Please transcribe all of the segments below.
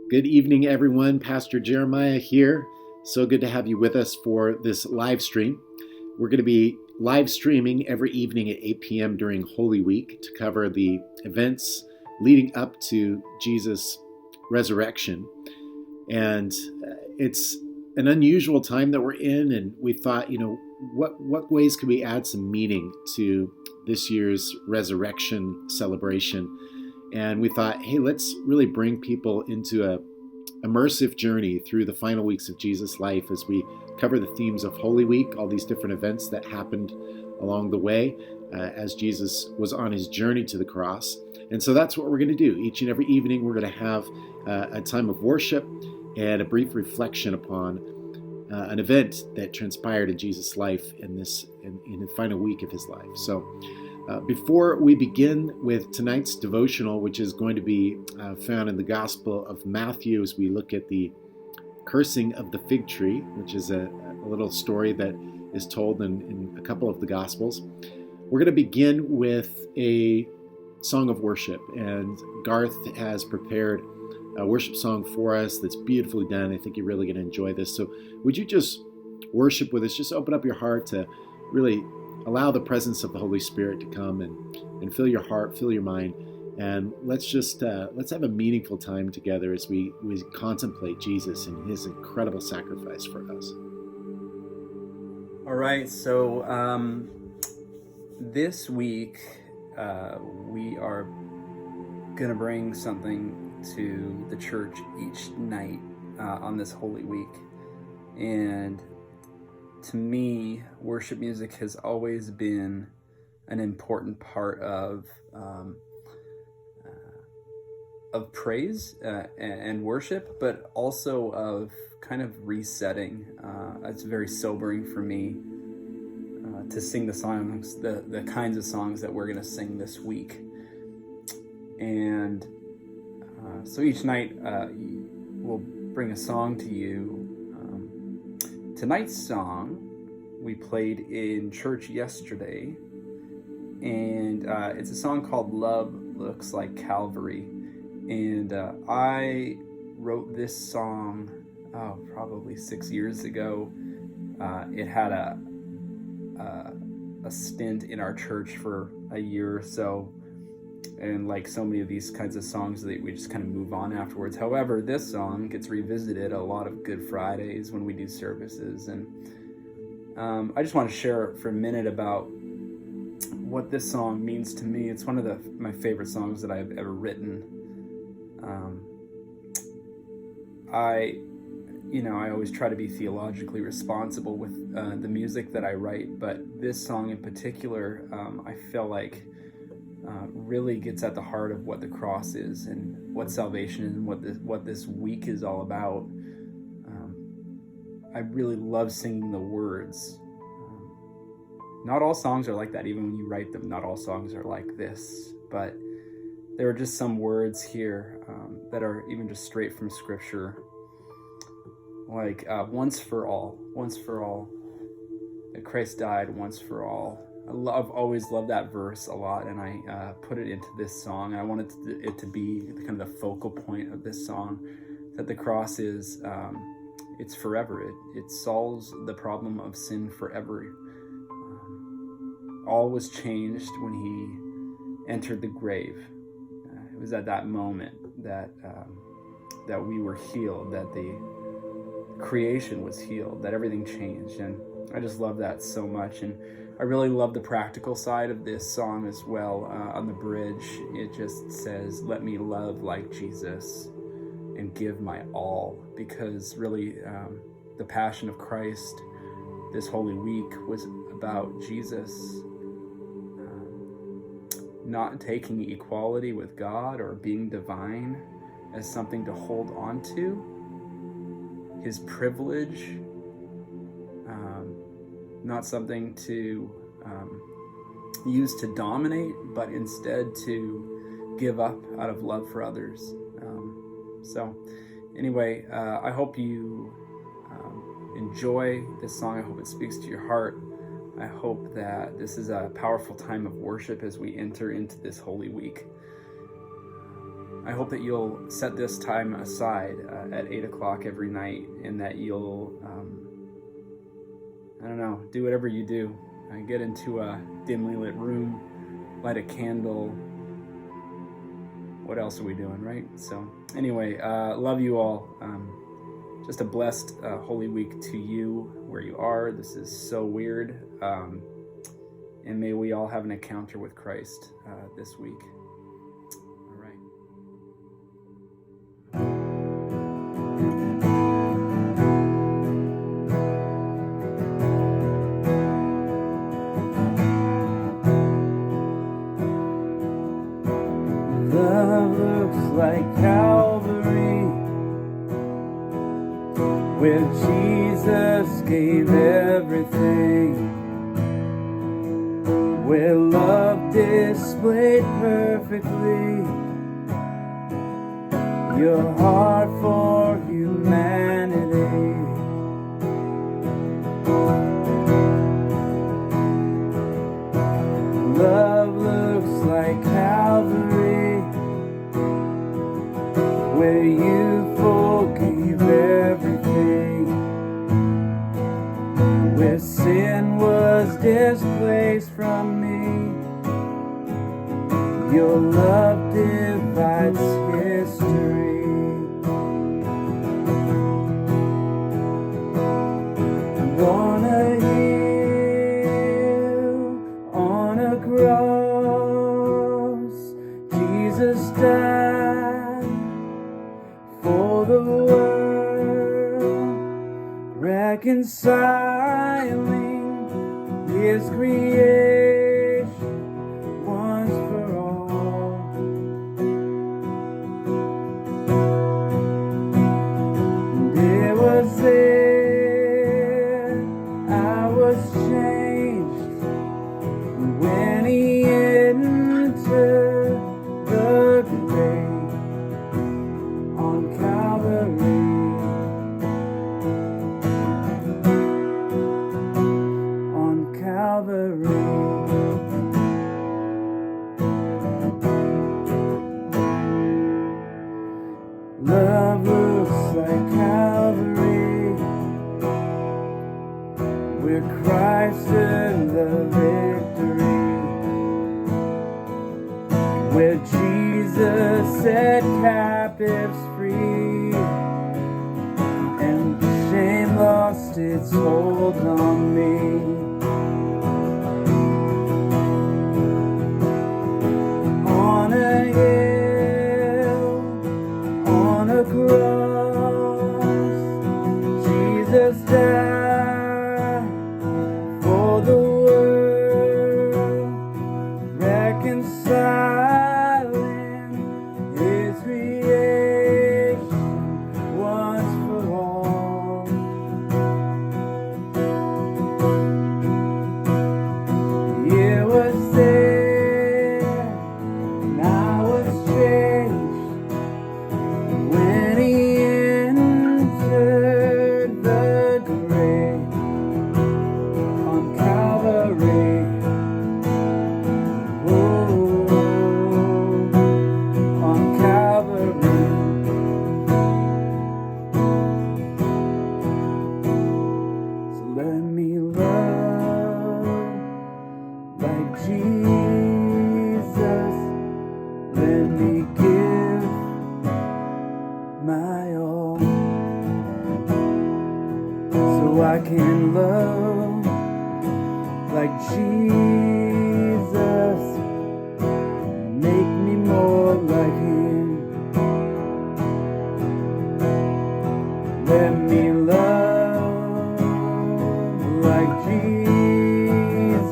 Good evening, everyone. Pastor Jeremiah here. So good to have you with us for this live stream. We're going to be live streaming every evening at 8 p.m. during Holy Week to cover the events leading up to Jesus' resurrection. And it's an unusual time that we're in, and we thought, what ways could we add some meaning to this year's resurrection celebration? And we thought, hey, let's really bring people into a immersive journey through the final weeks of Jesus' life as we cover the themes of Holy Week, all these different events that happened along the way as Jesus was on his journey to the cross. And so that's what we're going to do. Each and every evening, we're going to have a time of worship and a brief reflection upon an event that transpired in Jesus' life in the final week of his life. So before we begin with tonight's devotional, which is going to be found in the Gospel of Matthew, as we look at the cursing of the fig tree, which is a little story that is told in a couple of the Gospels, we're going to begin with a song of worship. And Garth has prepared a worship song for us that's beautifully done. I think you're really going to enjoy this. So would you just worship with us? Just open up your heart to really allow the presence of the Holy Spirit to come and fill your heart, fill your mind, and let's have a meaningful time together as we contemplate Jesus and his incredible sacrifice for us. All right, so this week we are going to bring something to the church each night on this Holy Week, and to me, worship music has always been an important part of praise and worship, but also of kind of resetting. It's very sobering for me to sing the songs, the kinds of songs that we're going to sing this week. And so each night we'll bring a song to you. Tonight's song we played in church yesterday, and it's a song called Love Looks Like Calvary. And I wrote this song probably 6 years ago. It had a stint in our church for a year or so, and like so many of these kinds of songs, that we just kind of move on afterwards. However, this song gets revisited a lot of Good Fridays when we do services, and I just want to share for a minute about what this song means to me. It's one of my favorite songs that I've ever written. I always try to be theologically responsible with the music that I write, but this song in particular, I feel like really gets at the heart of what the cross is and what salvation is and what this week is all about. I really love singing the words. Not all songs are like that. Even when you write them, not all songs are like this, but there are just some words here that are even just straight from Scripture, like once for all, that Christ died once for all. I've always loved that verse a lot, and I put it into this song. I wanted it to be kind of the focal point of this song, that the cross is, it's forever. It solves the problem of sin forever. All was changed when he entered the grave. It was at that moment that we were healed, that the creation was healed, that everything changed. And I just love that so much. And I really love the practical side of this song as well. On the bridge, it just says, "Let me love like Jesus and give my all," because really the Passion of Christ this Holy Week was about Jesus not taking equality with God or being divine as something to hold on to, his privilege, not something to use to dominate, but instead to give up out of love for others. So anyway, I hope you enjoy this song. I hope it speaks to your heart. I hope that this is a powerful time of worship as we enter into this Holy Week. I hope that you'll set this time aside at 8 o'clock every night, and that you'll, do whatever you do. Get into a dimly lit room, light a candle. What else are we doing, right? So anyway, love you all. Just a blessed Holy Week to you where you are. This is so weird. And may we all have an encounter with Christ this week. All right. Love looks like Calvary, where Jesus gave everything, where love displayed perfectly your heart for humanity. Love looks like Calvary, where you forgave everything, where sin was displaced from me. Your love divides history. Wanna heal on a cross, Jesus died for the world, reconciling his creation once for all. And it was there I was changed when he entered the grave on Calvary. On Calvary. Love looks like Calvary, where Christ earned the victory, where Jesus set captives free, and shame lost its hold on me. On a hill, on a cross, Jesus died for the world, reconciling his creation once for all. It was there, and I was changed when he entered the grave on Calvary. Oh, on Calvary. So let me love like Jesus. Let me give my all, so I can love like Jesus. Make me more like him. Let me love like Jesus.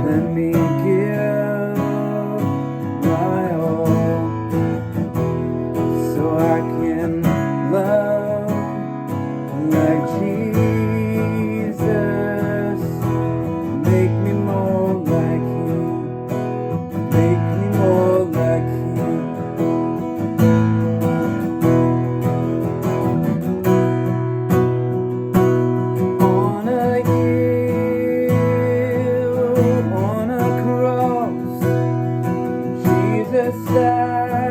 Let me give my all, so I can love like Jesus. Make me more like him. Make me more like him. On a hill, on a cross, Jesus died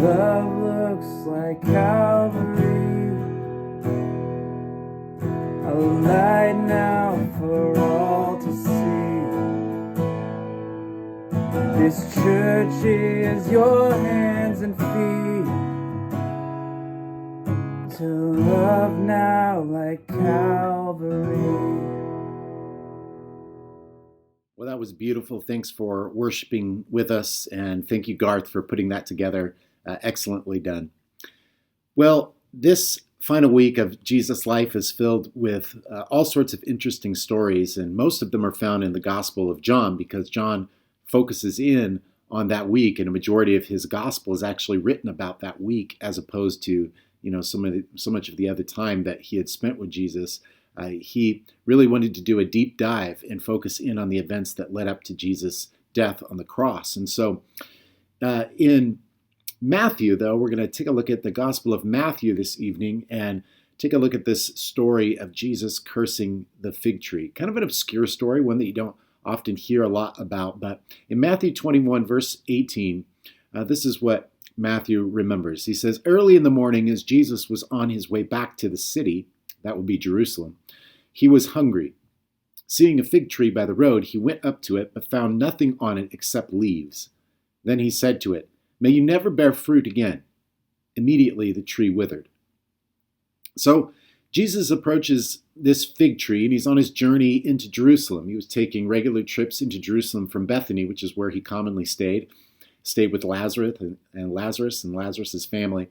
love looks like Calvary, a light now for all to see. This church is your hands and feet, to love now like Calvary. Well, that was beautiful. Thanks for worshiping with us, and thank you, Garth, for putting that together. Excellently done. Well, this final week of Jesus' life is filled with all sorts of interesting stories, and most of them are found in the Gospel of John, because John focuses in on that week, and a majority of his Gospel is actually written about that week, as opposed to so much of the other time that he had spent with Jesus. He really wanted to do a deep dive and focus in on the events that led up to Jesus' death on the cross. And so in Matthew, though, we're going to take a look at the Gospel of Matthew this evening and take a look at this story of Jesus cursing the fig tree. Kind of an obscure story, one that you don't often hear a lot about. But in Matthew 21, verse 18, this is what Matthew remembers. He says, "Early in the morning, as Jesus was on his way back to the city," that would be Jerusalem, "he was hungry. Seeing a fig tree by the road, he went up to it, but found nothing on it except leaves. Then he said to it, 'May you never bear fruit again.' Immediately the tree withered." So Jesus approaches this fig tree, and he's on his journey into Jerusalem. He was taking regular trips into Jerusalem from Bethany, which is where he commonly stayed with Lazarus and Lazarus's family.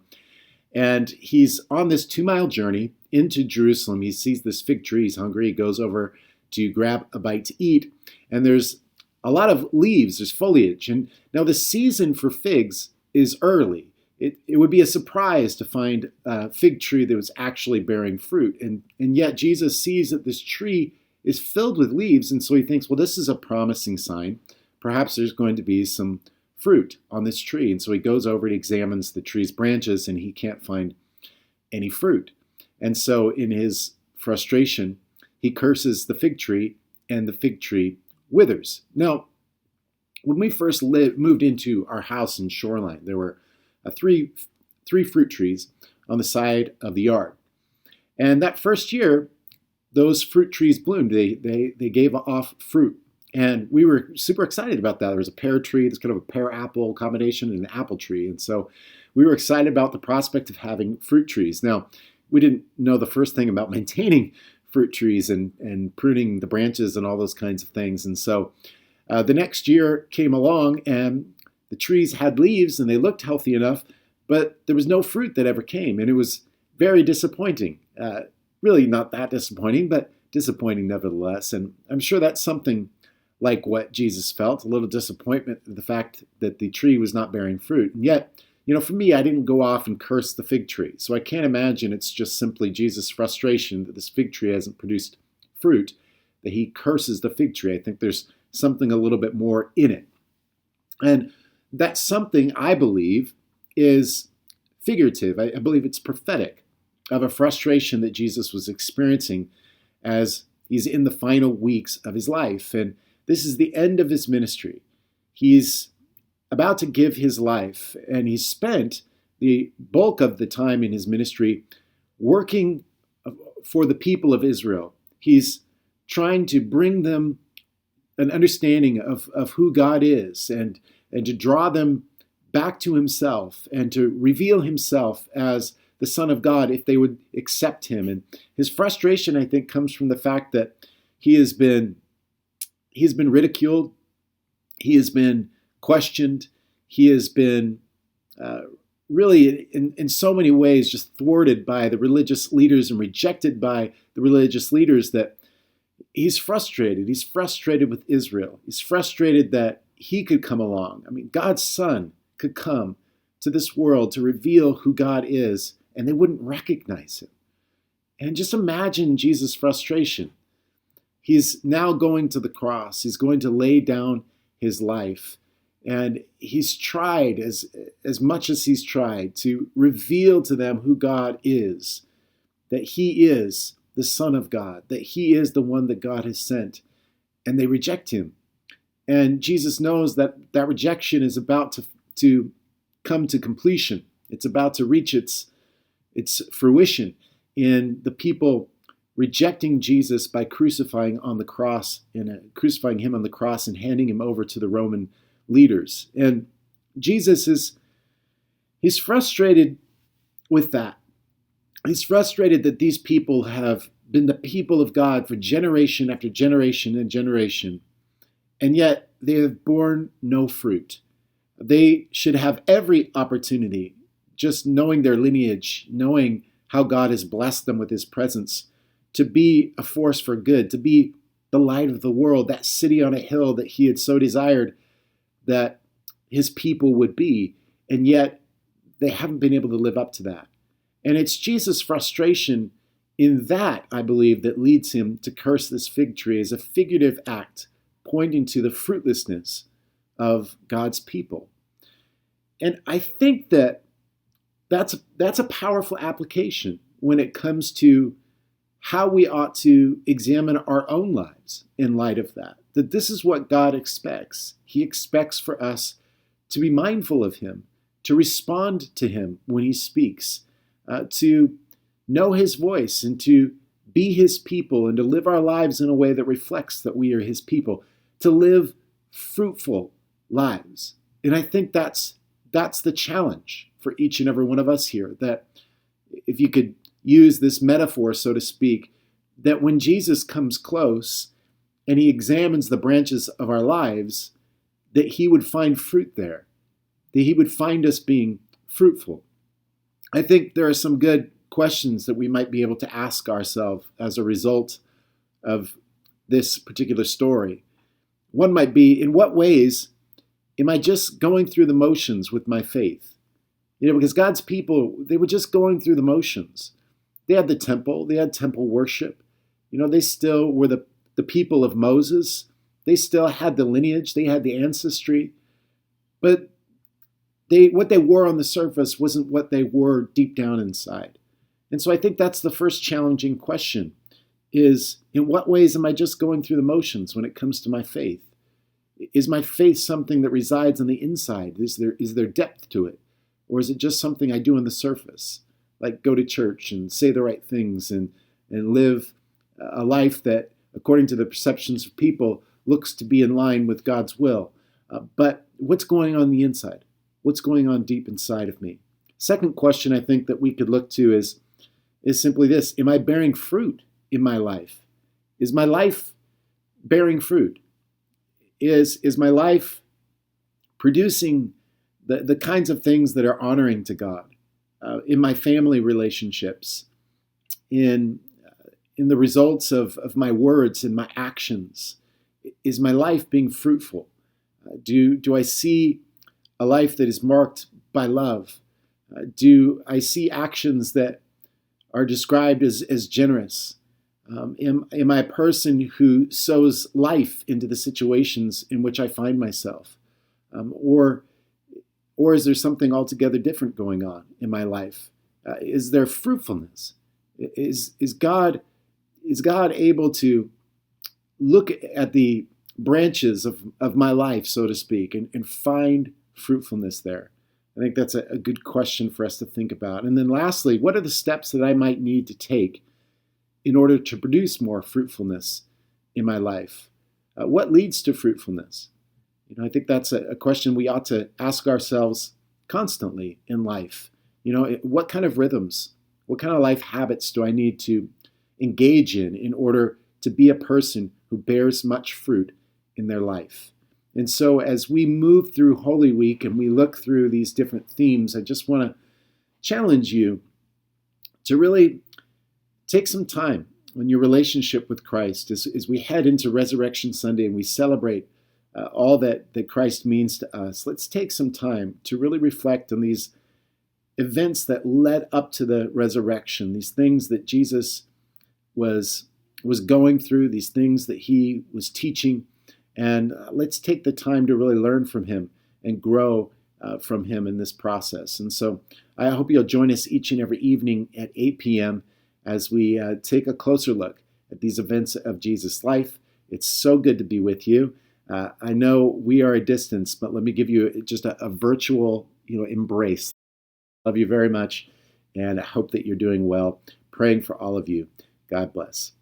And he's on this 2-mile journey into Jerusalem. He sees this fig tree. He's hungry. He goes over to grab a bite to eat. And there's a lot of leaves. There's foliage. And now the season for figs is early. It would be a surprise to find a fig tree that was actually bearing fruit. And yet Jesus sees that this tree is filled with leaves. And so he thinks, well, this is a promising sign. Perhaps there's going to be some fruit on this tree. And so he goes over and examines the tree's branches, and he can't find any fruit. And so in his frustration, he curses the fig tree, and the fig tree withers. Now, when we first moved into our house in Shoreline, there were three fruit trees on the side of the yard. And that first year, those fruit trees bloomed. They gave off fruit. And we were super excited about that. There was a pear tree, there's kind of a pear-apple combination, and an apple tree. And so we were excited about the prospect of having fruit trees. Now, we didn't know the first thing about maintaining fruit trees and pruning the branches and all those kinds of things. And so the next year came along, and the trees had leaves, and they looked healthy enough, but there was no fruit that ever came. And it was very disappointing. Really not that disappointing, but disappointing nevertheless. And I'm sure that's something like what Jesus felt, a little disappointment at the fact that the tree was not bearing fruit. And yet, for me, I didn't go off and curse the fig tree. So I can't imagine it's just simply Jesus' frustration that this fig tree hasn't produced fruit, that he curses the fig tree. I think there's something a little bit more in it. And that something, I believe, is figurative. I believe it's prophetic of a frustration that Jesus was experiencing as he's in the final weeks of his life. And this is the end of his ministry. He's about to give his life, and he's spent the bulk of the time in his ministry working for the people of Israel. He's trying to bring them an understanding of who God is, and to draw them back to himself, and to reveal himself as the Son of God if they would accept him. And his frustration, I think, comes from the fact that he's been ridiculed, he has been questioned, he has been really in so many ways just thwarted by the religious leaders and rejected by the religious leaders, that he's frustrated. He's frustrated with Israel. He's frustrated that he could come along. I mean, God's Son could come to this world to reveal who God is, and they wouldn't recognize him. And just imagine Jesus' frustration. He's now going to the cross. He's going to lay down his life. And he's tried as much as he's tried to reveal to them who God is, that he is the Son of God, that he is the one that God has sent. And they reject him. And Jesus knows that that rejection is about to come to completion. It's about to reach its fruition in the people rejecting Jesus by crucifying him on the cross and handing him over to the Roman leaders. And Jesus he's frustrated with that. He's frustrated that these people have been the people of God for generation after generation and generation, and yet they have borne no fruit. They should have every opportunity, just knowing their lineage, knowing how God has blessed them with his presence, to be a force for good, to be the light of the world, that city on a hill that he had so desired that his people would be. And yet they haven't been able to live up to that. And it's Jesus' frustration in that, I believe, that leads him to curse this fig tree as a figurative act pointing to the fruitlessness of God's people. And I think that that's a powerful application when it comes to how we ought to examine our own lives in light of that. That this is what God expects. He expects for us to be mindful of him, to respond to him when he speaks, to know his voice and to be his people and to live our lives in a way that reflects that we are his people, to live fruitful lives. And I think that's the challenge for each and every one of us here, that if you could use this metaphor, so to speak, that when Jesus comes close and he examines the branches of our lives, that he would find fruit there, that he would find us being fruitful. I think there are some good questions that we might be able to ask ourselves as a result of this particular story. One might be, in what ways am I just going through the motions with my faith? Because God's people, they were just going through the motions. They had the temple, they had temple worship. They still were the people of Moses. They still had the lineage, they had the ancestry. But what they wore on the surface wasn't what they were deep down inside. And so I think that's the first challenging question, is in what ways am I just going through the motions when it comes to my faith? Is my faith something that resides on the inside? Is there depth to it? Or is it just something I do on the surface, like go to church and say the right things and live a life that, according to the perceptions of people, looks to be in line with God's will? But what's going on the inside? What's going on deep inside of me? Second question I think that we could look to is simply this: am I bearing fruit in my life? Is my life bearing fruit? Is my life producing the kinds of things that are honoring to God in my family relationships, in the results of my words and my actions? Is my life being fruitful? Do I see a life that is marked by love? Do I see actions that are described as generous? Am I a person who sows life into the situations in which I find myself? Or is there something altogether different going on in my life? Is there fruitfulness? Is God able to look at the branches of my life, so to speak, and find fruitfulness there? I think that's a good question for us to think about. And then lastly, what are the steps that I might need to take in order to produce more fruitfulness in my life? What leads to fruitfulness? I think that's a question we ought to ask ourselves constantly in life. What kind of rhythms, what kind of life habits do I need to engage in order to be a person who bears much fruit in their life? And so as we move through Holy Week and we look through these different themes, I just want to challenge you to really take some time in your relationship with Christ as we head into Resurrection Sunday and we celebrate all that Christ means to us. Let's take some time to really reflect on these events that led up to the resurrection, these things that Jesus was going through, these things that he was teaching. And let's take the time to really learn from him and grow from him in this process. And so I hope you'll join us each and every evening at 8 p.m. as we take a closer look at these events of Jesus' life. It's so good to be with you. I know we are a distance, but let me give you just a virtual, embrace. Love you very much, and I hope that you're doing well. Praying for all of you. God bless.